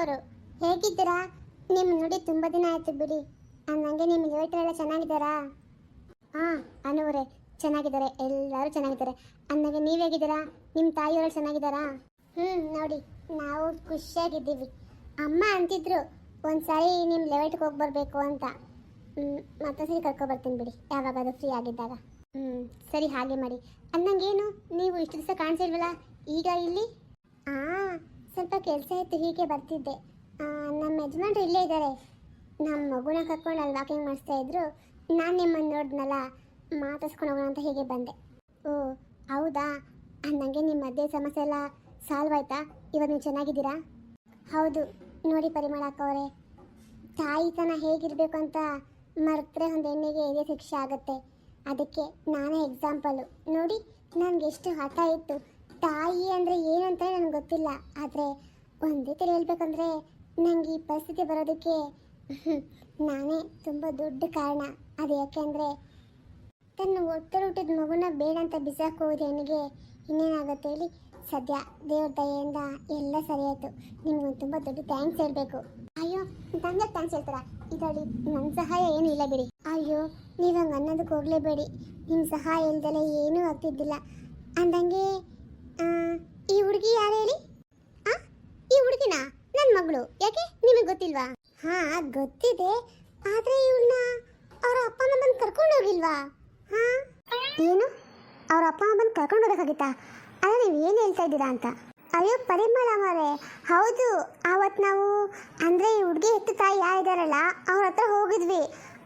ಅವರು. ಹೇಗಿದ್ದೀರಾ? ನಿಮ್ಮ ನೋಡಿ ತುಂಬ ದಿನ ಆಯ್ತು ಬಿಡಿ. ನನಗೆ ನಿಮ್ಮ ರಿಲೇಟಿವ್ ಚೆನ್ನಾಗಿದ್ದಾರಾ? ಹಾಂ ಅನುವರೇ ಚೆನ್ನಾಗಿದ್ದಾರೆ, ಎಲ್ಲರೂ ಚೆನ್ನಾಗಿದ್ದಾರೆ. ಅಂದಾಗೆ ನೀವು ಹೇಗಿದ್ದೀರಾ? ನಿಮ್ಮ ತಾಯಿಯವರು ಚೆನ್ನಾಗಿದ್ದಾರಾ? ನೋಡಿ ನಾವು ಖುಷಿಯಾಗಿದ್ದೀವಿ. ಅಮ್ಮ ಅಂತಿದ್ರು ಒಂದ್ಸಾರಿ ನಿಮ್ಮ ಲೆವೆಟ್ಗೆ ಹೋಗಿ ಬರಬೇಕು ಅಂತ. ಮತ್ತೊಂದ್ಸರಿ ಕರ್ಕೊಬರ್ತೀನಿ ಬಿಡಿ, ಯಾವಾಗಾದ್ರೂ ಫ್ರೀ ಆಗಿದ್ದಾಗ. ಸರಿ ಹಾಗೆ ಮಾಡಿ. ಅಂದಂಗೇನು ನೀವು ಇಷ್ಟು ದಿವಸ ಕಾಣಿಸಿಲ್ವಲ್ಲ ಈಗ ಇಲ್ಲಿ? ಸ್ವಲ್ಪ ಕೆಲಸ ಇತ್ತು, ಹೀಗೆ ಬರ್ತಿದ್ದೆ. ನಮ್ಮ ಯಜಮಾನ್ರು ಇಲ್ಲೇ ಇದ್ದಾರೆ. ನಮ್ಮ ಮಗುನ ಕರ್ಕೊಂಡು ಅಲ್ಲಿ ವಾಕಿಂಗ್ ಮಾಡಿಸ್ತಾ ಇದ್ರು. ನಾನು ನಿಮ್ಮನ್ನು ನೋಡಿದ್ನಲ್ಲ, ಮಾತಾಡ್ಸ್ಕೊಂಡು ಹೋಗೋಣ ಅಂತ ಹೀಗೆ ಬಂದೆ. ಓ ಹೌದಾ? ಅಂದಂಗೆ ನಿಮ್ಮ ಮಧ್ಯೆ ಸಮಸ್ಯೆ ಎಲ್ಲ ಸಾಲ್ವ್ ಆಯ್ತಾ? ಇವಾಗ ನೀವು ಚೆನ್ನಾಗಿದ್ದೀರಾ? ಹೌದು ನೋಡಿ ಪರಿಮಳ ಅಕ್ಕವರೇ, ತಾಯಿತನ ಹೇಗಿರಬೇಕು ಅಂತ ಮರೆತರೆ ಒಂದು ಹೆಣ್ಣಿಗೆ ಇದೇ ಶಿಕ್ಷೆ ಆಗುತ್ತೆ. ಅದಕ್ಕೆ ನಾನೇ ಎಕ್ಸಾಂಪಲು. ನೋಡಿ ನನಗೆ ಎಷ್ಟು ಹಠ ಇತ್ತು. ತಾಯಿ ಅಂದರೆ ಏನು ಅಂತ ನನಗೆ ಗೊತ್ತಿಲ್ಲ. ಆದರೆ ಒಂದು ರೀತಿಯಲ್ಲಿ ಹೇಳ್ಬೇಕಂದ್ರೆ ನನಗೆ ಈ ಪರಿಸ್ಥಿತಿ ಬರೋದಕ್ಕೆ ನಾನೇ ತುಂಬ ದೊಡ್ಡ ಕಾರಣ. ಅದು ಯಾಕೆಂದರೆ ತನ್ನ ಹುಟ್ಟಿದ ಮಗುನ ಬೇಡ ಅಂತ ಬಿಸಾಕೋದು ಹೆಣ್ಣಿಗೆ ಇನ್ನೇನಾಗುತ್ತೆ ಹೇಳಿ? ಸದ್ಯ ದೇವ್ರ ದಯೆಯಿಂದ ಎಲ್ಲ ಸರಿ ಆಯಿತು. ನಿಮ್ಗೊಂದು ತುಂಬ ದೊಡ್ಡ ಥ್ಯಾಂಕ್ಸ್ ಹೇಳಬೇಕು. ಅಯ್ಯೋ ನನಗೆ ಥ್ಯಾಂಕ್ಸ್ ಹೇಳ್ತಾರಾ? ಇದರಲ್ಲಿ ನನ್ನ ಸಹಾಯ ಏನೂ ಇಲ್ಲ ಬಿಡಿ. ಅಯ್ಯೋ ನೀವು ಹಂಗೆ ಅನ್ನೋದಕ್ಕೆ ಹೋಗಲೇಬೇಡಿ. ನಿಮ್ಮ ಸಹಾಯ ಇಲ್ದಲೆ ಏನೂ ಆಗ್ತಿದ್ದಿಲ್ಲ. ಅಂದಂಗೆ ಈ ಹುಡುಗಿ ಯಾರು ಹೇಳಿ? ಈ ಹುಡುಗಿನ ನನ್ನ ಮಗಳು. ಯಾಕೆ ನಿಮಗೆ ಗೊತ್ತಿಲ್ವಾ? ಹಾಂ ಗೊತ್ತಿದೆ, ಆದರೆ ಇವಳನ್ನ ಅವ್ರ ಅಪ್ಪ ಅಮ್ಮ ಬಂದು ಕರ್ಕೊಂಡು ಹೋಗಿಲ್ವಾ? ಏನು ಅವ್ರ ಅಪ್ಪ ಅಮ್ಮ ಬಂದು ಕರ್ಕೊಂಡು ಹೋಗೋಕ್ಕಾಗಿತ್ತಾ? ಅಲ್ಲ ನೀವು ಏನು ಹೇಳ್ತಾ ಇದ್ದೀರಾ ಅಂತ. ಅಯ್ಯೋ ಪರಿಮಳ ಅವರೇ, ಹೌದು ಆವತ್ತು ನಾವು ಅಂದರೆ ಈ ಹುಡುಗಿ ಹೆತ್ತು ತಾಯಿ ಯಾರಿದ್ದಾರಲ್ಲ ಅವ್ರ ಹತ್ರ ಹೋಗಿದ್ವಿ.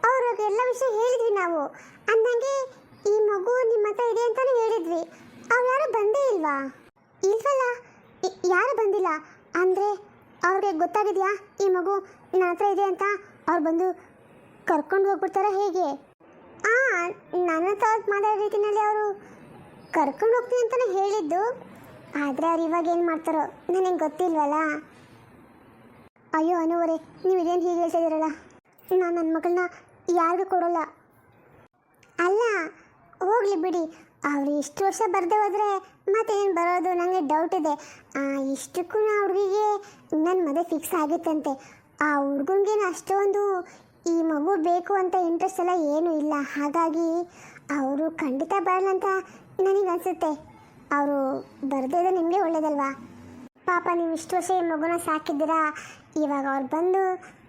ಅವ್ರಿಗೆ ಎಲ್ಲ ವಿಷಯ ಹೇಳಿದ್ವಿ ನಾವು. ಅಂದಂಗೆ ಈ ಮಗು ನಿಮ್ಮ ಹತ್ರ ಇದೆ ಅಂತಲೇ ಹೇಳಿದ್ವಿ. ಅವ್ರು ಯಾರು ಬಂದೇ ಇಲ್ವಾ? ಇಲ್ವಲ್ಲ, ಯಾರು ಬಂದಿಲ್ಲ. ಅಂದರೆ ಅವ್ರಿಗೆ ಗೊತ್ತಾಗಿದೆಯಾ ಈ ಮಗು ನನ್ನ ಹತ್ರ ಇದೆ ಅಂತ? ಅವ್ರು ಬಂದು ಕರ್ಕೊಂಡು ಹೋಗ್ಬಿಡ್ತಾರ ಹೇಗೆ? ನನ್ನ ಹತ್ರ ಮಾತಾಡೋ ರೀತಿಯಲ್ಲಿ ಅವರು ಕರ್ಕೊಂಡು ಹೋಗ್ತೀನಿ ಅಂತಲೇ ಹೇಳಿದ್ದು. ಆದರೆ ಅವ್ರು ಇವಾಗ ಏನು ಮಾಡ್ತಾರೋ ನನಗೆ ಗೊತ್ತಿಲ್ವಲ್ಲ. ಅಯ್ಯೋ ಅನುವರೇ, ನೀವು ಇದೇನು ಹೀಗೆ ಹೇಳ್ತಾ ಇದ್ದೀರಲ್ಲ. ನಾನು ನನ್ನ ಮಗಳನ್ನ ಯಾರಿಗೂ ಕೊಡೋಲ್ಲ. ಅಲ್ಲ ಹೋಗಲಿ ಬಿಡಿ, ಅವರು ಇಷ್ಟು ವರ್ಷ ಬರದೆ ಹೋದರೆ ಮತ್ತೇನು ಬರೋದು? ನನಗೆ ಡೌಟ್ ಇದೆ. ಇಷ್ಟಕ್ಕೂ ಆ ಹುಡುಗಿಗೆ ನನ್ನ ಮದುವೆ ಫಿಕ್ಸ್ ಆಗಿತ್ತಂತೆ. ಆ ಹುಡುಗನಿಗೇನು ಅಷ್ಟೊಂದು ಈ ಮಗು ಬೇಕು ಅಂತ ಇಂಟ್ರೆಸ್ಟ್ ಎಲ್ಲ ಏನೂ ಇಲ್ಲ. ಹಾಗಾಗಿ ಅವರು ಖಂಡಿತ ಬರಲ್ಲ ಅಂತ ನನಗೆ ಅನಿಸುತ್ತೆ. ಅವರು ಬರದೇ ಇದ್ರೆ ನಿಮಗೆ ಒಳ್ಳೇದಲ್ವಾ? ಪಾಪ ನೀವು ಇಷ್ಟು ವರ್ಷ ಈ ಮಗುನ ಸಾಕಿದ್ದೀರಾ. ಇವಾಗ ಅವ್ರು ಬಂದು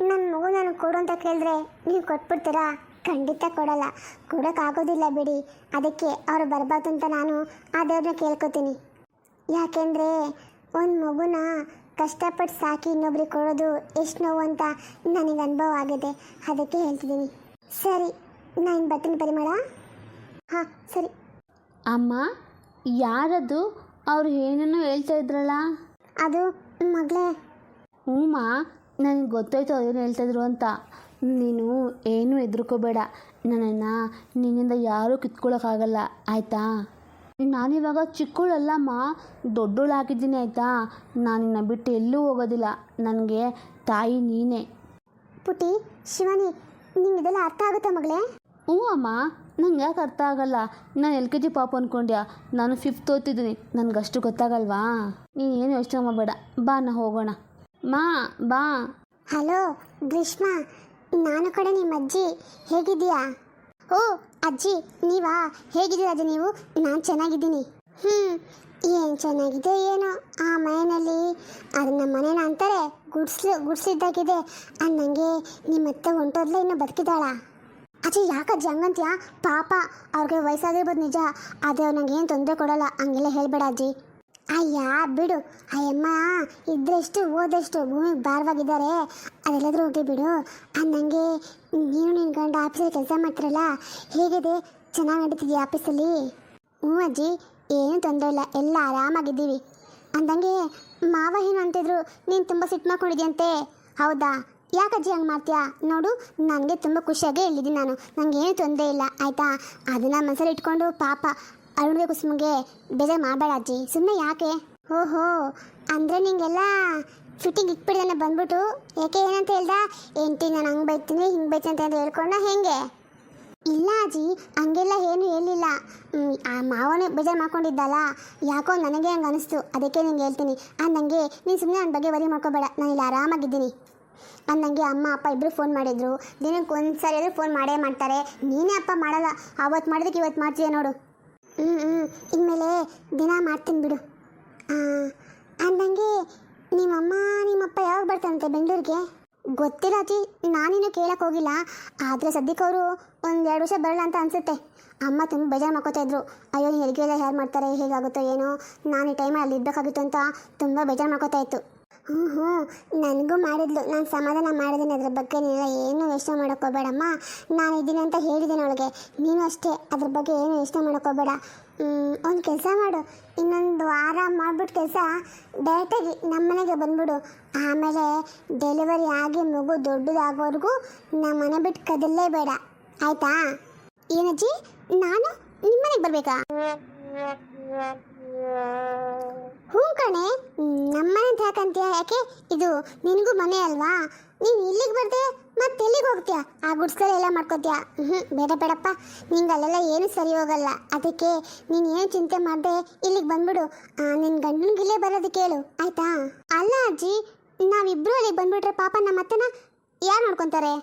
ನನ್ನ ಮಗು ನನಗೆ ಕೊಡು ಅಂತ ಕೇಳಿದ್ರೆ ನೀವು ಕೊಟ್ಬಿಡ್ತೀರಾ? ಖಂಡಿತ ಕೊಡಲ್ಲ, ಕೊಡೋಕ್ಕಾಗೋದಿಲ್ಲ ಬಿಡಿ. ಅದಕ್ಕೆ ಅವರು ಬರಬಾರ್ದು ಅಂತ ನಾನು ಆ ದೇವ್ರನ್ನ ಕೇಳ್ಕೊತೀನಿ. ಯಾಕೆಂದರೆ ಒಂದು ಮಗುನ ಕಷ್ಟಪಟ್ಟು ಸಾಕಿ ಇನ್ನೊಬ್ರಿಗೆ ಕೊಡೋದು ಎಷ್ಟು ನೋವು ಅಂತ ನನಗೆ ಅನುಭವ ಆಗಿದೆ. ಅದಕ್ಕೆ ಹೇಳ್ತಿದ್ದೀನಿ. ಸರಿ ನಾನು ಬರ್ತೀನಿ ಪರಿಮಳ. ಹಾಂ ಸರಿ. ಅಮ್ಮ ಯಾರದು? ಅವ್ರು ಏನನ್ನೋ ಹೇಳ್ತಾ ಇದ್ರಲ್ಲ? ಅದು ಮಗಳೇ. ಹ್ಞೂಮ್ಮ, ನನಗೆ ಗೊತ್ತಾಯ್ತು ಅದೇನು ಹೇಳ್ತಾಯಿದ್ರು ಅಂತ. ನೀನು ಏನೂ ಹೆದರ್ಕೋಬೇಡ. ನನ್ನನ್ನು ನಿನ್ನಿಂದ ಯಾರೂ ಕಿತ್ಕೊಳ್ಳೋಕ್ಕಾಗಲ್ಲ ಆಯಿತಾ? ನಾನಿವಾಗ ಚಿಕ್ಕವಳಲ್ಲಮ್ಮ, ದೊಡ್ಡವಳಾಗಿದ್ದೀನಿ ಆಯಿತಾ? ನಾನಿನ್ನ ಬಿಟ್ಟು ಎಲ್ಲೂ ಹೋಗೋದಿಲ್ಲ. ನನಗೆ ತಾಯಿ ನೀನೇ. ಪುಟಿ ಶಿವಾನಿ, ನಿಮ್ಗೆ ಇದೆಲ್ಲ ಅರ್ಥ ಆಗುತ್ತಾ ಮಗಳೇ? ಹ್ಞೂ ಅಮ್ಮ, ನಂಗೆ ಯಾಕೆ ಅರ್ಥ ಆಗಲ್ಲ? ನಾನು LKG ಪಾಪ ಅಂದ್ಕೊಂಡ್ಯಾ? ನಾನು 5th ಓದ್ತಿದ್ದೀನಿ, ನನಗಷ್ಟು ಗೊತ್ತಾಗಲ್ವಾ? ನೀನು ಏನು ಯೋಚನೆ ಮಾಡಬೇಡ, ಬಾ ನಾ ಹೋಗೋಣ. ಬಾ. ಹಲೋ ಗ್ರೀಷ್ಮಾ, ನಾನು ಕಡೆ ನಿಮ್ಮ ಅಜ್ಜಿ. ಹೇಗಿದ್ದೀಯಾ? ಓ ಅಜ್ಜಿ ನೀವಾ? ಹೇಗಿದ್ದೀರಾ ಅಜ್ಜಿ ನೀವು? ನಾನು ಚೆನ್ನಾಗಿದ್ದೀನಿ. ಏನು ಚೆನ್ನಾಗಿದೆ ಏನೋ ಆ ಮನೆಯಲ್ಲಿ. ಅದು ನಮ್ಮ ಮನೇನ ಅಂತಾರೆ ಗುಡ್ಸ್ಲಿದ್ದಾಗಿದೆ. ಅಂದಂಗೆ ನಿಮ್ಮ ಅತ್ತೆ ಹೊಂಟೋದ್ಲ ಇನ್ನೂ ಬದುಕಿದ್ದಾಳ? ಅಜ್ಜಿ ಯಾಕಜ್ಜಿ ಹಂಗಂತೀಯಾ? ಪಾಪ ಅವ್ರಿಗೆ ವಯಸ್ಸಾಗಿರ್ಬೋದು ನಿಜ, ಆದರೆ ಅವ್ರು ನಂಗೆ ಏನು ತೊಂದರೆ ಕೊಡೋಲ್ಲ. ಹಂಗೆಲ್ಲ ಹೇಳಬೇಡ ಅಜ್ಜಿ. ಅಯ್ಯ ಬಿಡು, ಅಯ್ಯಮ್ಮ ಇದ್ದರೆಷ್ಟು ಓದಷ್ಟು ಭೂಮಿಗೆ ಭಾರವಾಗಿದ್ದಾರೆ. ಅದೆಲ್ಲಾದರೂ ಹೋಗಿ ಬಿಡು. ಅಂದಂಗೆ ನೀನು ನಿನ್ನ ಗಂಡ ಆಫೀಸಲ್ಲಿ ಕೆಲಸ ಮಾಡ್ತಿರಲ್ಲ, ಹೇಗಿದೆ? ಚೆನ್ನಾಗಿ ನಡೀತಿದೆಯಾ ಆಫೀಸಲ್ಲಿ? ಹ್ಞೂ ಅಜ್ಜಿ, ಏನೂ ತೊಂದರೆ ಇಲ್ಲ, ಎಲ್ಲ ಆರಾಮಾಗಿದ್ದೀವಿ. ಅಂದಂಗೆ ಮಾವ ಏನು ಅಂತಿದ್ರು, ನೀನು ತುಂಬ ಸಿಟ್ಟು ಮಾಡ್ಕೊಂಡಿದ್ಯಂತೆ, ಹೌದಾ? ಯಾಕಜ್ಜಿ ಹಂಗೆ ಮಾಡ್ತೀಯಾ? ನೋಡು ನನಗೆ ತುಂಬ ಖುಷಿಯಾಗೇ ಹೇಳಿದ್ದೀನಿ ನಾನು, ನನಗೇನು ತೊಂದರೆ ಇಲ್ಲ ಆಯಿತಾ? ಅದನ್ನು ಮನಸ್ಸಲ್ಲಿ ಇಟ್ಕೊಂಡು ಪಾಪ ಅರುಣಿಗೆ ಕುಸುಮಿಗೆ ಬೇಜಾರು ಮಾಡಬೇಡ ಅಜ್ಜಿ, ಸುಮ್ಮನೆ ಯಾಕೆ? ಓಹೋ, ಅಂದರೆ ನಿಂಗೆಲ್ಲ ಫಿಟ್ಟಿಂಗ್ ಇಟ್ಬಿಡ್ದಾನೆ ಬಂದ್ಬಿಟ್ಟು. ಯಾಕೆ ಏನಂತ ಹೇಳ್ದ? ಎಂಟಿ ನಾನು ಹಂಗೆ ಬೈತೀನಿ ಹಿಂಗೆ ಬೈತೀನಿ ಅಂತ ಹೇಳ್ಕೊಂಡ ಹೆಂಗೆ? ಇಲ್ಲ ಅಜ್ಜಿ, ಹಂಗೆಲ್ಲ ಏನು ಹೇಳಿಲ್ಲ. ಆ ಮಾವನೇ ಬೇಜಾರು ಮಾಡ್ಕೊಂಡಿದ್ದಲ್ಲ, ಯಾಕೋ ನನಗೆ ಹಂಗೆ ಅನಿಸ್ತು, ಅದಕ್ಕೆ ನಿಂಗೆ ಹೇಳ್ತೀನಿ. ಅಂದಂಗೆ ನೀನು ಸುಮ್ಮನೆ ನನ್ನ ಬಗ್ಗೆ ವರಿ ಮಾಡ್ಕೋಬೇಡ, ನಾನು ಇಲ್ಲಿ ಆರಾಮಾಗಿದ್ದೀನಿ. ಅಂದಂಗೆ ಅಮ್ಮ ಅಪ್ಪ ಇಬ್ಬರು ಫೋನ್ ಮಾಡಿದ್ರು, ದಿನಕ್ಕೆ ಒಂದು ಸರಿ ಆದರೂ ಫೋನ್ ಮಾಡೇ ಮಾಡ್ತಾರೆ. ನೀನೇ ಅಪ್ಪ ಮಾಡಲ್ಲ, ಅವತ್ತು ಮಾಡಿದಕ್ಕೆ ಇವತ್ತು ಮಾಡ್ತೀಯ ನೋಡು. ಇನ್ಮೇಲೆ ದಿನ ಮಾಡ್ತೀನಿ ಬಿಡು. ಅಂದಂಗೆ ನಿಮ್ಮಮ್ಮ ನಿಮ್ಮಪ್ಪ ಯಾವಾಗ ಬರ್ತಾರಂತೆ ಬೆಂಗಳೂರಿಗೆ? ಗೊತ್ತಿಲ್ಲ ಅಜ್ಜಿ, ನಾನಿನ್ನೂ ಕೇಳಕ್ಕೆ ಹೋಗಿಲ್ಲ. ಆದರೆ ಸದ್ಯಕ್ಕೆ ಅವರು 1-2 ವರ್ಷ ಬರಲ್ಲ ಅಂತ ಅನಿಸುತ್ತೆ. ಅಮ್ಮ ತುಂಬ ಬೇಜಾರು ಮಾಡ್ಕೋತಾ ಇದ್ರು. ಅಯ್ಯೋ ನೀನು ಹೆರಿಗೆ ಎಲ್ಲ ಹೇಗೆ ಮಾಡ್ತಾರೆ, ಹೇಗಾಗುತ್ತೋ ಏನೋ, ನಾನು ಈ ಟೈಮಲ್ಲಿ ಅಲ್ಲಿ ಇರಬೇಕಾಗಿತ್ತು ಅಂತ ತುಂಬ ಬೇಜಾರು ಮಾಡ್ಕೋತಾ ಇತ್ತು. ಹ್ಞೂ ನನಗೂ ಮಾಡಿದ್ಲು, ನಾನು ಸಮಾಧಾನ ಮಾಡಿದ್ದೀನಿ ಅದ್ರ ಬಗ್ಗೆ. ನೀನೆಲ್ಲ ಏನು ಯೋಚನೆ ಮಾಡೋಕ್ಕೋಗ್ಬೇಡಮ್ಮ, ನಾನು ಇದ್ದೀನಿ ಅಂತ ಹೇಳಿದ್ದೀನಿ ಅವಳಿಗೆ. ನೀನು ಅಷ್ಟೇ, ಅದ್ರ ಬಗ್ಗೆ ಏನು ಯೋಚನೆ ಮಾಡೋಕ್ಕೋಗ್ಬೇಡ. ಒಂದು ಕೆಲಸ ಮಾಡು, ಇನ್ನೊಂದು ವಾರ ಮಾಡಿಬಿಟ್ಟು ಕೆಲಸ ಡೈರೆಕ್ಟಾಗಿ ನಮ್ಮ ಮನೆಗೆ ಬಂದ್ಬಿಡು. ಆಮೇಲೆ ಡೆಲಿವರಿ ಆಗಿ ಮಗು ದೊಡ್ಡದಾಗೋವರೆಗೂ ನಮ್ಮ ಮನೆ ಬಿಟ್ಟು ಕದಲ್ಲೇ ಬೇಡ, ಆಯಿತಾ? ಏನಜ್ಜಿ, ನಾನು ನಿಮ್ಮ ಮನೆಗೆ ಬರಬೇಕಾ? ಹ್ಞೂ ಕಣೆ, ನಮ್ಮನೆ ಅಂತ ಯಾಕಂತೀಯ? ಯಾಕೆ ಇದು ನಿನಗೂ ಮನೆ ಅಲ್ವಾ? ನೀನು ಇಲ್ಲಿಗೆ ಬರ್ದೆ ಮತ್ತೆ ಎಲ್ಲಿಗೆ ಹೋಗ್ತೀಯ? ಆ ಗುಡ್ಸ್ಗಳೆಲ್ಲ ಮಾಡ್ಕೋತೀಯ? ಬೇಡ ಬೇಡಪ್ಪ, ನಿಂಗೆ ಅಲ್ಲೆಲ್ಲ ಏನು ಸರಿ ಹೋಗಲ್ಲ. ಅದಕ್ಕೆ ನೀನು ಏನು ಚಿಂತೆ ಮಾಡದೆ ಇಲ್ಲಿಗೆ ಬಂದ್ಬಿಡು. ನಿನ್ನ ಗಂಡನಿಗೆ ಇಲ್ಲೇ ಬರೋದಕ್ಕೆ ಹೇಳು, ಆಯಿತಾ? ಅಲ್ಲ ಅಜ್ಜಿ, ನಾವಿಬ್ಬರು ಅಲ್ಲಿಗೆ ಬಂದ್ಬಿಟ್ರೆ ಪಾಪ ನಮ್ಮ ಅತ್ತನ ಯಾರು ನೋಡ್ಕೊತಾರೆ?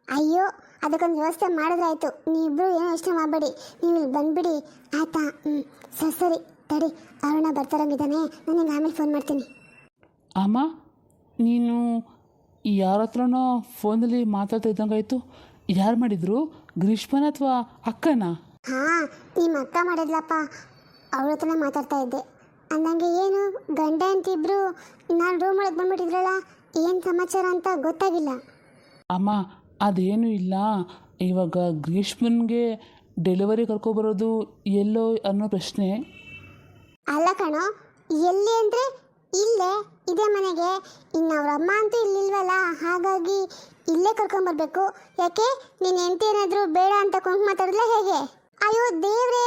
ಅಯ್ಯೋ, ಅದಕ್ಕೊಂದು ವ್ಯವಸ್ಥೆ ಮಾಡಿದ್ರಾಯ್ತು. ನೀವಿಬ್ಬರು ಏನೋ ಯೋಚನೆ ಮಾಡಬೇಡಿ, ನೀವು ಇಲ್ಲಿ ಬಂದುಬಿಡಿ, ಆಯಿತಾ? ಸರಿ ತಡಿ, ಅರುಣ ಬರ್ತಾರಂಗಿದ್ದಾನೆ, ನನಗೆ ಆಮೇಲೆ ಫೋನ್ ಮಾಡ್ತೀನಿ. ಅಮ್ಮ, ನೀನು ಯಾರ ಹತ್ರನೋ ಫೋನಲ್ಲಿ ಮಾತಾಡ್ತಾ ಇದ್ದಂಗಾಯ್ತು. ಯಾರು ಮಾಡಿದ್ರು? ಗ್ರೀಷ್ಮನ ಅಥವಾ ಅಕ್ಕನ? ಹಾಂ, ನಿಮ್ಮ ಅಕ್ಕ ಮಾಡಿದ್ಲಪ್ಪ, ಅವಳ ಹತ್ರನೇ ಮಾತಾಡ್ತಾ ಇದ್ದೆ. ಅಂದಂಗೆ ಏನು ಗಂಡ ಅಂತಿಬ್ರು ನಾನು ರೂಮ್ ಒಳಗೆ ಬಂದ್ಬಿಟ್ಟಿದ್ರಲ್ಲ, ಏನು ಸಮಾಚಾರ ಅಂತ ಗೊತ್ತಾಗಿಲ್ಲ. ಅಮ್ಮ, ಅದೇನೂ ಇಲ್ಲ. ಇವಾಗ ಗ್ರೀಷ್ಮನ್ಗೆ ಡೆಲಿವರಿ ಕರ್ಕೊಬರೋದು ಎಲ್ಲೋ ಅನ್ನೋ ಪ್ರಶ್ನೆ. ಅಲ್ಲ ಕಣೋ, ಎಲ್ಲಿ ಅಂದರೆ ಇಲ್ಲೇ ಇದೇ ಮನೆಗೆ. ಇನ್ನು ಅವ್ರ ಅಮ್ಮ ಅಂತೂ ಇಲ್ಲಿಲ್ವಲ್ಲ, ಹಾಗಾಗಿ ಇಲ್ಲೇ ಕರ್ಕೊಂಬರ್ಬೇಕು. ಯಾಕೆ ನೀನು ಹೆಂಡತಿ ಏನಾದರೂ ಬೇಡ ಅಂತ ಕೊಂಕ್ ಮಾತಾಡಿದ್ಲ ಹೇಗೆ? ಅಯ್ಯೋ ದೇವ್ರೇ,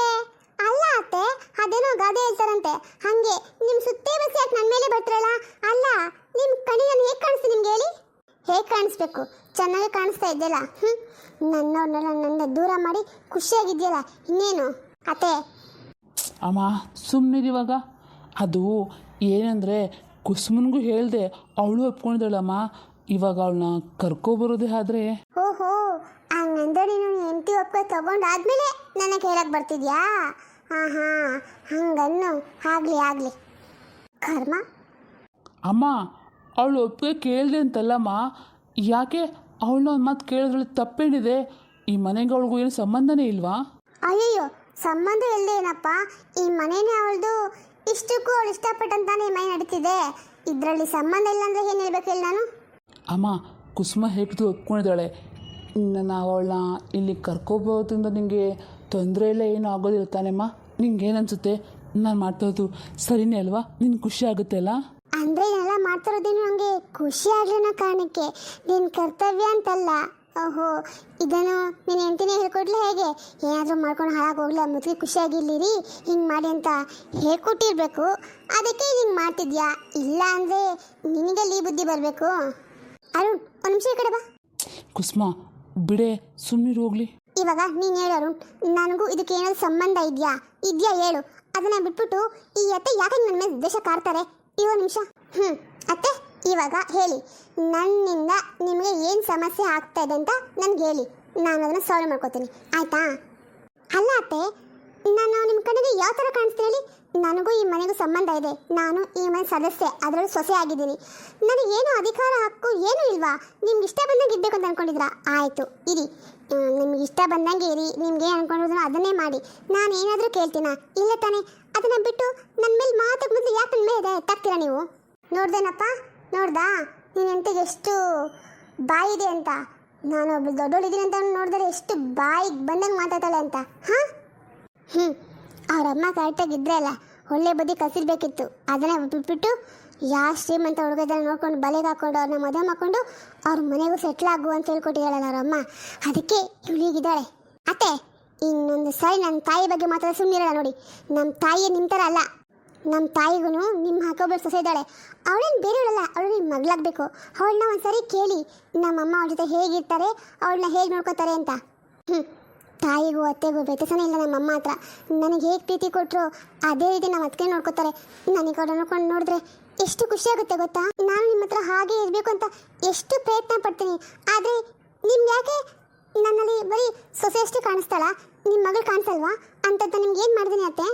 ಅಲ್ಲ ಅತ್ತೆ, ಅದೇನೋ ಗಾದೆ ಹೇಳ್ತಾರಂತೆ, ಹಾಗೆ ನಿಮ್ಮ ಸುತ್ತೇ ಬಸ್ ಯಾಕೆ ನನ್ನ ಮೇಲೆ ಬರ್ತಾರಲ್ಲ? ಅಲ್ಲ, ನಿಮ್ಮ ಕಣ್ಣಿ ನಾನು ಹೇಗೆ ಕಾಣಿಸ್ತೀನಿ ನಿಮ್ಗೆ ಹೇಳಿ? ಹೇಗೆ ಕಾಣಿಸ್ಬೇಕು? ಚೆನ್ನಾಗಿ ಕಾಣಿಸ್ತಾ ಇದ್ದೆಲ್ಲ. ನನ್ನವ್ರನ್ನೆಲ್ಲ ನನ್ನ ದೂರ ಮಾಡಿ ಖುಷಿಯಾಗಿದೆಯಲ್ಲ, ಇನ್ನೇನು ಅತ್ತೆ? ಅಮ್ಮ ಸುಮ್ಮನಿರುವಾಗ ಅದು ಏನಂದರೆ ಕುಸುಮನ್ಗೂ ಹೇಳಿದೆ, ಅವಳು ಒಪ್ಕೊಂಡಿದ್ದಾಳಮ್ಮ. ಇವಾಗ ಅವಳನ್ನ ಕರ್ಕೊಬರೋದೇ ಆದರೆ. ಓಹೋ, ಹಂಗಂದ್ರೆ ನೀನು ಹೆಂಡತಿ ಒಪ್ಕೊ ತಗೊಂಡಾದ್ಮೇಲೆ ನನಗೆ ಹೇಳಕ್ಕೆ ಬರ್ತಿದ್ಯಾ? ಹಾಂ ಹಂಗನ್ನು, ಆಗಲಿ ಕರ್ಮ. ಅಮ್ಮ, ಅವಳು ಒಪ್ಪಿಗೆ ಕೇಳಿದೆ ಅಂತಲ್ಲಮ್ಮ. ಯಾಕೆ ಅವಳನ್ನ ಒಂದು ಮಾತು ಕೇಳಿದ್ರಲ್ಲಿ ತಪ್ಪೇನಿದೆ? ಈ ಮನೆಗೆ ಅವಳಿಗೂ ಏನು ಸಂಬಂಧನೇ ಇಲ್ವಾ? ಅಯ್ಯಯ್ಯೋ, ಸಂಬಂಧ ಇಲ್ಲದೆ ಏನಪ್ಪ, ಈ ಮನೇನೇ ಅವಳದು. ಇಷ್ಟಕ್ಕೂ ಅವಳು ಇಷ್ಟಪಟ್ಟಂತಾನೆ ಈ ಮನೆ ನಡೀತಿದೆ. ಇದರಲ್ಲಿ ಸಂಬಂಧ ಇಲ್ಲ ಅಂದರೆ ಏನು ಹೇಳ್ಬೇಕು ಹೇಳಿ ನಾನು? ಅಮ್ಮ, ಕುಸುಮ ಹೇಗಿದ್ದು ಒಪ್ಕೊಂಡಿದ್ದಾಳೆ. ನಾವು ಅವಳನ್ನ ಇಲ್ಲಿ ಕರ್ಕೋಬೋದ್ರಿಂದ ನಿಮಗೆ ತೊಂದರೆ ಇಲ್ಲ, ಏನೂ ಆಗೋದಿಲ್ಲ ತಾನೆಮ್ಮ? ನಿಂಗೆ ಏನು ಅನಿಸುತ್ತೆ? ನಾನು ಮಾಡ್ತಾಯಿದ್ದು ಸರಿನೇ ಅಲ್ವಾ? ನಿನ್ಗೆ ಖುಷಿ ಆಗುತ್ತೆ ಅಲ್ಲ? ಅಂದರೆ ಇದೆಲ್ಲ ಮಾಡ್ತಿರೋದೇನು ನನಗೆ ಖುಷಿ ಆಗಲಿ ಅನ್ನೋ ಕಾರಣಕ್ಕೆ, ನಿನ್ನ ಕರ್ತವ್ಯ ಅಂತಲ್ಲ. ಓಹೋ, ಇದನ್ನು ನೀನು ಹೆಂಡತಿನೇ ಹೇಳ್ಕೊಡ್ಲಿ ಹೇಗೆ? ಏನಾದರೂ ಮಾಡ್ಕೊಂಡು ಹಾಳಾಗೋಗ್ಲಿ, ಮುದುಕಿ ಖುಷಿಯಾಗಿರ್ಲಿರಿ, ಹಿಂಗೆ ಮಾಡಿ ಅಂತ ಹೇಳ್ಕೊಟ್ಟಿರ್ಬೇಕು. ಅದಕ್ಕೆ ಹಿಂಗೆ ಮಾಡ್ತಿದ್ಯಾ? ಇಲ್ಲ ಅಂದರೆ ನಿನಗಲ್ಲಿ ಬುದ್ಧಿ ಬರಬೇಕು. ಅರುಣ್, ಒಂದು ನಿಮಿಷ ಈ ಕಡೆ ಬಾ. ಕುಸುಮ ಬಿಡೆ, ಸುಮ್ಮನಿರು ಹೋಗ್ಲಿ. ಇವಾಗ ನೀನು ಹೇಳು ಅರುಣ್, ನನಗೂ ಇದಕ್ಕೆ ಏನಾದರೂ ಸಂಬಂಧ ಇದೆಯಾ ಹೇಳು. ಅದನ್ನು ಬಿಟ್ಬಿಟ್ಟು ಈ ಅತ್ತೆ ಯಾಕೆ ನನ್ನ ಮೇಲೆ ದ್ವೇಷ ಕಾಡ್ತಾರೆ? ಒಂದು ನಿಮಿಷ. ಅತ್ತೆ, ಇವಾಗ ಹೇಳಿ, ನನ್ನಿಂದ ನಿಮಗೆ ಏನು ಸಮಸ್ಯೆ ಆಗ್ತಾ ಇದೆ ಅಂತ ನನಗೆ ಹೇಳಿ, ನಾನು ಅದನ್ನು ಸಾಲ್ವ್ ಮಾಡ್ಕೋತೀನಿ, ಆಯಿತಾ? ಅಲ್ಲ ಅತ್ತೆ, ನಾನು ನಿಮ್ಮ ಕಡೆಗೆ ಯಾವ ಥರ ಕಾಣಿಸ್ತೀನಿ ಹೇಳಿ? ನನಗೂ ಈ ಮನೆಗೂ ಸಂಬಂಧ ಇದೆ. ನಾನು ಈ ಮನೆ ಸದಸ್ಯೆ, ಅದರಲ್ಲೂ ಸೊಸೆ ಆಗಿದ್ದೀನಿ. ನನಗೇನು ಅಧಿಕಾರ ಹಕ್ಕು ಏನೂ ಇಲ್ವಾ? ನಿಮ್ಗೆ ಇಷ್ಟ ಬಂದಂಗೆ ಇರಬೇಕು ಅಂತ ಅಂದ್ಕೊಂಡಿದ್ರಾ? ಆಯಿತು, ಇರಿ, ನಿಮ್ಗೆ ಇಷ್ಟ ಬಂದಂಗೆ ಇರಿ. ನಿಮ್ಗೆ ಏನು ಅಂದ್ಕೊಂಡಿದ್ರು ಅದನ್ನೇ ಮಾಡಿ. ನಾನು ಏನಾದರೂ ಕೇಳ್ತೀನಾ? ಇಲ್ಲ ತಾನೇ? ಅದನ್ನು ಬಿಟ್ಟು ನನ್ನ ಮೇಲೆ ಮಾತಕ್ಕೆ ಮೊದಲು ಯಾಕೆ ನನ್ನ ಮೇಲೆ ಎತ್ತಾಗ್ತೀರಾ ನೀವು? ನೋಡ್ದೇನಪ್ಪ, ನೋಡ್ದಾ ನೀನು ಎಂಟಿಗೆ ಎಷ್ಟು ಬಾಯಿದೆ ಅಂತ? ನಾನು ಒಬ್ಳು ದೊಡ್ಡೋಳಿದ್ದೀನಿ ಅಂತ ನೋಡಿದ್ರೆ ಎಷ್ಟು ಬಾಯಿಗೆ ಬಂದಂಗೆ ಮಾತಾಡ್ತಾಳೆ ಅಂತ. ಹಾಂ, ಅವರಮ್ಮ ಕರೆಕ್ಟಾಗಿದ್ದರೆ ಅಲ್ಲ, ಒಳ್ಳೆ ಬುದ್ಧಿ ಕಸಿರ್ಬೇಕಿತ್ತು. ಅದನ್ನೇ ಬಿಟ್ಬಿಟ್ಟು ಯಾವ ಶ್ರೀಮಂತ ಹುಡುಗದನ್ನು ನೋಡ್ಕೊಂಡು ಬಲೆಗೆ ಹಾಕ್ಕೊಂಡು ಅವ್ರನ್ನ ಮದುವೆ ಮಾಡ್ಕೊಂಡು ಅವ್ರ ಮನೆಗೂ ಸೆಟ್ಲ್ ಆಗು ಅಂತ ಹೇಳ್ಕೊಟ್ಟಿದ್ದಾಳಲ್ಲ ಅವರಮ್ಮ. ಅದಕ್ಕೆ ಇವಳಿಗಿದ್ದಾಳೆ. ಅತ್ತೆ, ಇನ್ನೊಂದು ಸಾರಿ ನನ್ನ ತಾಯಿ ಬಗ್ಗೆ ಮಾತ್ರ ಸುಮ್ಮನಿರಲ್ಲ ನೋಡಿ. ನಮ್ಮ ತಾಯಿ ನಿಮ್ಮ ಥರ ಅಲ್ಲ. ನಮ್ಮ ತಾಯಿಗೂ ನಿಮ್ಮ ಹಾಕೋಬಳು ಸೊಸೆ ಇದ್ದಾಳೆ. ಅವಳೇನು ಬೇರೆಯವಳಲ್ಲ, ಅವಳು ನಿಮ್ಮ ಮಗಳಾಗಬೇಕು. ಅವಳನ್ನ ಒಂದು ಸರಿ ಕೇಳಿ, ನಮ್ಮಮ್ಮ ಅವಳ ಜೊತೆ ಹೇಗಿರ್ತಾರೆ, ಅವಳನ್ನ ಹೇಗೆ ನೋಡ್ಕೋತಾರೆ ಅಂತ. ತಾಯಿಗೂ ಅತ್ತೆಗೂ ವ್ಯತ್ಯಾಸನೇ ಇಲ್ಲ ನಮ್ಮ ಅಮ್ಮ ಹತ್ರ. ನನಗೆ ಹೇಗೆ ಪ್ರೀತಿ ಕೊಟ್ಟರು ಅದೇ ರೀತಿ ನಮ್ಮ ಅತ್ತಿಗೆ ನೋಡ್ಕೋತಾರೆ. ನನಗೆ ಅವ್ರು ನೋಡ್ಕೊಂಡು ನೋಡಿದ್ರೆ ಎಷ್ಟು ಖುಷಿಯಾಗುತ್ತೆ ಗೊತ್ತಾ. ನಾನು ನಿಮ್ಮ ಹತ್ರ ಹಾಗೆ ಇರಬೇಕು ಅಂತ ಎಷ್ಟು ಪ್ರಯತ್ನ ಪಡ್ತೀನಿ. ಆದರೆ ನಿಮ್ಗೆ ಯಾಕೆ ನನ್ನಲ್ಲಿ ಬರೀ ಸೊಸೆ ಅಷ್ಟೇ ಕಾಣಿಸ್ತಾಳ, ನಿಮ್ಮ ಮಗಳು ಕಾಣಿಸಲ್ವಾ ಅಂತಂತ ನಿಮ್ಗೆ ಏನು ಮಾಡಿದ್ದೀನಿ ಅತ್ತೆ?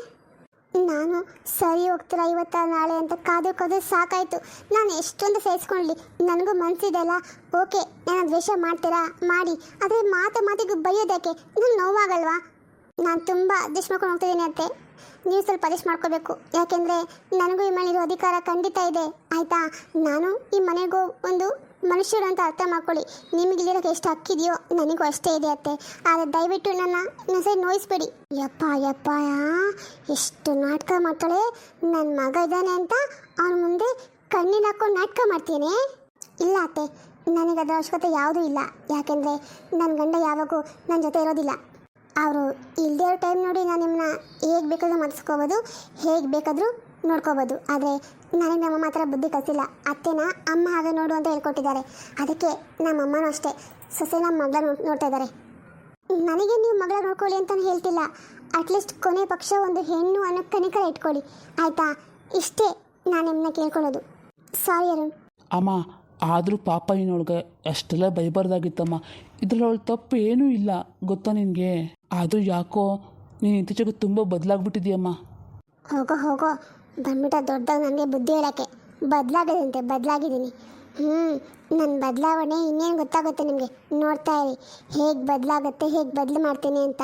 ನಾನು ಸರಿ ಹೋಗ್ತೀರಾ ಇವತ್ತ ನಾಳೆ ಅಂತ ಕಾದು ಸಾಕಾಯಿತು. ನಾನು ಎಷ್ಟೊಂದು ಸಹಿಸ್ಕೊಳ್ಳಿ, ನನಗೂ ಮನಸ್ಸಿದೆ ಅಲ್ಲ. ಓಕೆ, ನಾನು ದ್ವೇಷ ಮಾಡ್ತೀರಾ ಮಾಡಿ, ಆದರೆ ಮಾತಿಗೂ ಬೈಯೋದಕ್ಕೆ ನಂಗೆ ನೋವಾಗಲ್ವಾ? ನಾನು ತುಂಬ ಅಡ್ಜಸ್ಟ್ ಮಾಡ್ಕೊಂಡು ಹೋಗ್ತಿದ್ದೀನಿ ಅತ್ತೆ. ನೀವು ಸ್ವಲ್ಪ ಅಡ್ಜಸ್ಟ್ ಮಾಡ್ಕೋಬೇಕು. ಯಾಕೆಂದರೆ ನನಗೂ ಈ ಮನೆಗಿರೋ ಅಧಿಕಾರ ಖಂಡಿತ ಇದೆ ಆಯಿತಾ. ನಾನು ಈ ಮನೆಗೂ ಒಂದು ಮನುಷ್ಯರು ಅಂತ ಅರ್ಥ ಮಾಡ್ಕೊಳ್ಳಿ. ನಿಮಗೆ ಇಲ್ಲಿರೋಕೆ ಎಷ್ಟು ಹಕ್ಕಿದೆಯೋ ನನಗೂ ಅಷ್ಟೇ ಇದೆ ಅತ್ತೆ. ಆದರೆ ದಯವಿಟ್ಟು ನನ್ನ ಸರಿ ನೋಯಿಸ್ಬೇಡಿ. ಯಪ್ಪ ಎಷ್ಟು ನಾಟಕ ಮಾಡ್ತಾಳೆ. ನನ್ನ ಮಗ ಇದ್ದಾನೆ ಅಂತ ಅವನ ಮುಂದೆ ಕಣ್ಣಿನ ಹಾಕೊಂಡು ನಾಟಕ ಮಾಡ್ತೀನಿ. ಇಲ್ಲ ಅತ್ತೆ, ನನಗೆ ಅದರ ಅವಶ್ಯಕತೆ ಯಾವುದೂ ಇಲ್ಲ. ಯಾಕೆಂದರೆ ನನ್ನ ಗಂಡ ಯಾವಾಗೂ ನನ್ನ ಜೊತೆ ಇರೋದಿಲ್ಲ. ಅವರು ಇಲ್ಲದೇ ಇರೋ ಟೈಮ್ ನೋಡಿ ನಾನು ನಿಮ್ಮನ್ನ ಹೇಗೆ ಬೇಕಾದರೂ ಮಾತಾಡ್ಸ್ಕೋಬೋದು, ಹೇಗೆ ಬೇಕಾದರೂ ನೋಡ್ಕೋಬೋದು. ಆದರೆ ನನಗೆ ನಮ್ಮ ಮಾತ್ರ ಬುದ್ಧಿ ಕಲಿಸಿಲ್ಲ. ಅತ್ತೆನ ಅಮ್ಮ ಹಾಗೆ ನೋಡು ಅಂತ ಹೇಳ್ಕೊಟ್ಟಿದ್ದಾರೆ. ಅದಕ್ಕೆ ನಮ್ಮ ಅಮ್ಮನೂ ಅಷ್ಟೇ ಸೊಸೆನ ಮಗಳ ನೋಡ್ತಾ ಇದ್ದಾರೆ. ನನಗೆ ನೀವು ಮಗಳ ನೋಡ್ಕೊಳ್ಳಿ ಅಂತಲೂ ಹೇಳ್ತಿಲ್ಲ. ಅಟ್ಲೀಸ್ಟ್ ಕೊನೆ ಪಕ್ಷ ಒಂದು ಹೆಣ್ಣು ಅನ್ನೋ ಕನಿಕರ ಇಟ್ಕೊಳ್ಳಿ ಆಯಿತಾ. ಇಷ್ಟೇ ನಾನು ನಿಮ್ಮನ್ನ ಕೇಳ್ಕೊಳ್ಳೋದು. ಸಾರಿ ಅರುಣ್. ಅಮ್ಮ, ಆದರೂ ಪಾಪ ನೀನೊಳಗೆ ಅಷ್ಟೆಲ್ಲ ಬೈಬಾರ್ದಾಗಿತ್ತಮ್ಮ. ಇದರಲ್ಲಿ ಅವಳು ತಪ್ಪು ಏನೂ ಇಲ್ಲ ಗೊತ್ತಾ ನಿನಗೆ. ಆದರೂ ಯಾಕೋ ನೀನು ಇತ್ತೀಚೆಗೆ ತುಂಬ ಬದಲಾಗ್ಬಿಟ್ಟಿದೆಯಮ್ಮ. ಹೋಗೋ ಬಂದ್ಬಿಟ್ಟ ದೊಡ್ಡದಾಗ ನನಗೆ ಬುದ್ಧಿ ಹೇಳೋಕ್ಕೆ. ಬದಲಾಗಿದ್ದೀನಿ. ನನ್ನ ಬದಲಾವಣೆ ಇನ್ನೇನು ಗೊತ್ತಾಗುತ್ತೆ ನಿಮಗೆ. ನೋಡ್ತಾ ಇರಿ ಹೇಗೆ ಬದಲಾಗುತ್ತೆ, ಹೇಗೆ ಬದಲು ಮಾಡ್ತೀನಿ ಅಂತ.